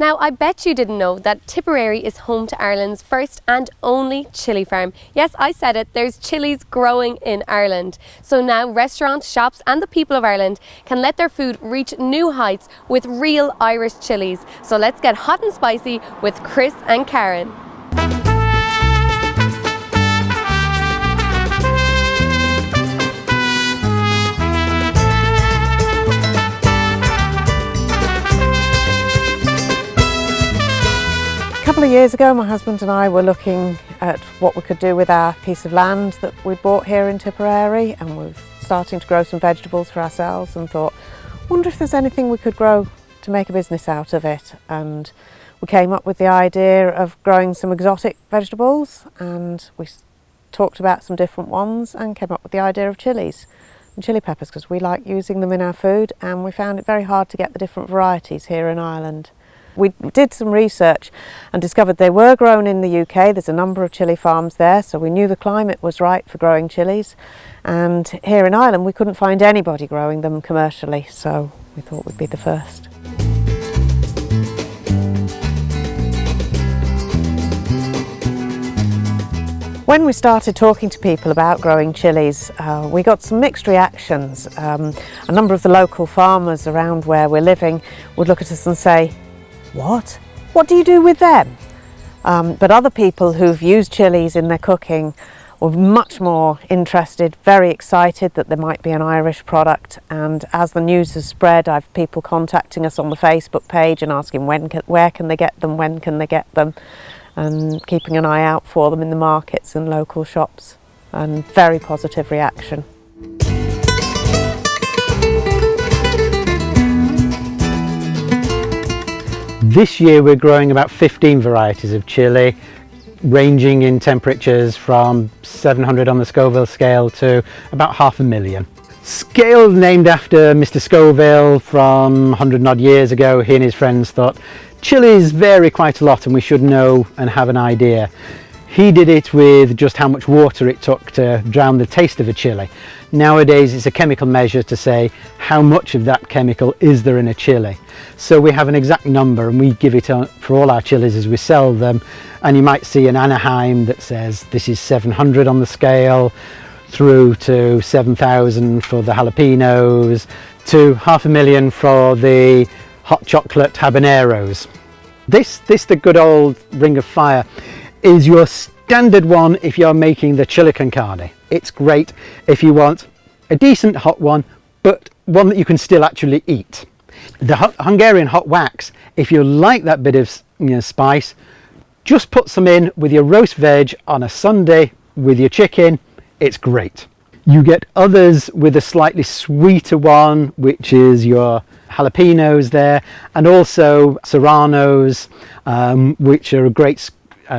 Now, I bet you didn't know that Tipperary is home to Ireland's first and only chilli farm. Yes, I said it, there's chilies growing in Ireland. So now restaurants, shops and the people of Ireland can let their food reach new heights with real Irish chilies. So let's get hot and spicy with Chris and Karen. A couple of years ago, my husband and I were looking at what we could do with our piece of land that we bought here in Tipperary, and we were starting to grow some vegetables for ourselves and thought, wonder if there's anything we could grow to make a business out of it. And we came up with the idea of growing some exotic vegetables, and we talked about some different ones and came up with the idea of chilies and chili peppers because we like using them in our food, and we found it very hard to get the different varieties here in Ireland. We did some research and discovered they were grown in the UK. There's a number of chilli farms there, so we knew the climate was right for growing chilies. And here in Ireland we couldn't find anybody growing them commercially, so we thought we'd be the first. When we started talking to people about growing chilies, we got some mixed reactions. A number of the local farmers around where we're living would look at us and say, "What? What do you do with them?" But other people who've used chilies in their cooking were much more interested, very excited that there might be an Irish product. And as the news has spread, I've people contacting us on the Facebook page and asking where can they get them, when can they get them, and keeping an eye out for them in the markets and local shops, and very positive reaction. This year we're growing about 15 varieties of chilli, ranging in temperatures from 700 on the Scoville scale to about 500,000. Scale named after Mr. Scoville from 100 odd years ago. He and his friends thought chilies vary quite a lot and we should know and have an idea. He did it with just how much water it took to drown the taste of a chilli. Nowadays it's a chemical measure to say how much of that chemical is there in a chilli. So we have an exact number and we give it for all our chilies as we sell them. And you might see an Anaheim that says this is 700 on the scale, through to 7,000 for the jalapenos, to 500,000 for the hot chocolate habaneros. This the good old Ring of Fire is your standard one if you're making the chili con carne. It's great if you want a decent hot one, but one that you can still actually eat. The Hungarian hot wax, if you like that bit of spice, just put some in with your roast veg on a Sunday with your chicken. It's great. You get others with a slightly sweeter one, which is your jalapenos there, and also serranos, which are a great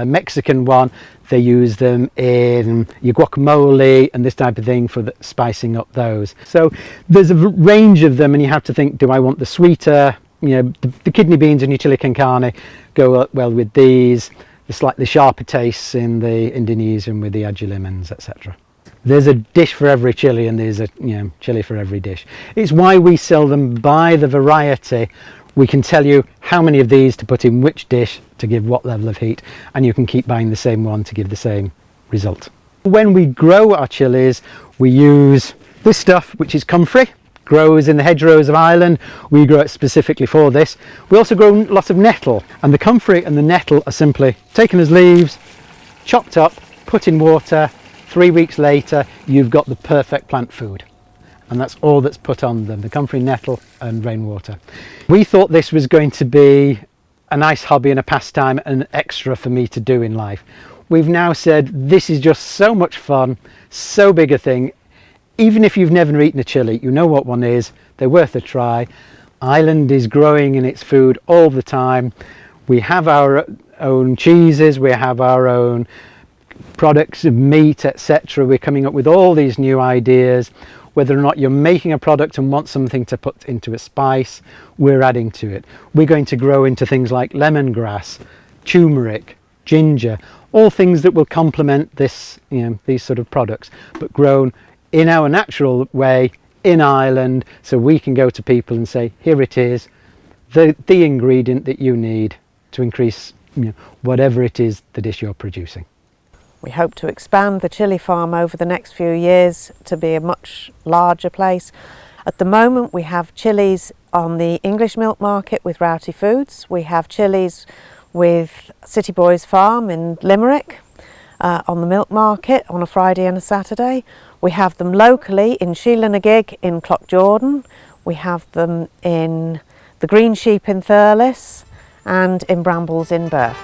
Mexican one. They use them in your guacamole and this type of thing for spicing up those. So there's a range of them, and you have to think, do I want the sweeter, the kidney beans in your chili con carne go well with these, the slightly sharper tastes in the Indonesian with the aji lemons, etc. There's a dish for every chili, and there's a chili for every dish. It's why we sell them by the variety. We can tell you how many of these to put in which dish to give what level of heat, and you can keep buying the same one to give the same result. When we grow our chilies, we use this stuff, which is comfrey, grows in the hedgerows of Ireland. We grow it specifically for this. We also grow lots of nettle, and the comfrey and the nettle are simply taken as leaves, chopped up, put in water. 3 weeks later, you've got the perfect plant food. And that's all that's put on them, the comfrey, nettle and rainwater. We thought this was going to be a nice hobby and a pastime, an extra for me to do in life. We've now said this is just so much fun, so big a thing. Even if you've never eaten a chili, you know what one is, they're worth a try. Ireland is growing in its food all the time. We have our own cheeses, we have our own products of meat, etc. We're coming up with all these new ideas. Whether or not you're making a product and want something to put into a spice, we're adding to it. We're going to grow into things like lemongrass, turmeric, ginger, all things that will complement this, these sort of products, but grown in our natural way in Ireland, so we can go to people and say, here it is, the ingredient that you need to increase whatever it is the dish you're producing. We hope to expand the chilli farm over the next few years to be a much larger place. At the moment we have chillies on the English milk market with Rowty Foods. We have chillies with City Boys Farm in Limerick on the milk market on a Friday and a Saturday. We have them locally in Sheila-na-Gig in Clough-Jordan. We have them in the Green Sheep in Thurles and in Brambles in Burr.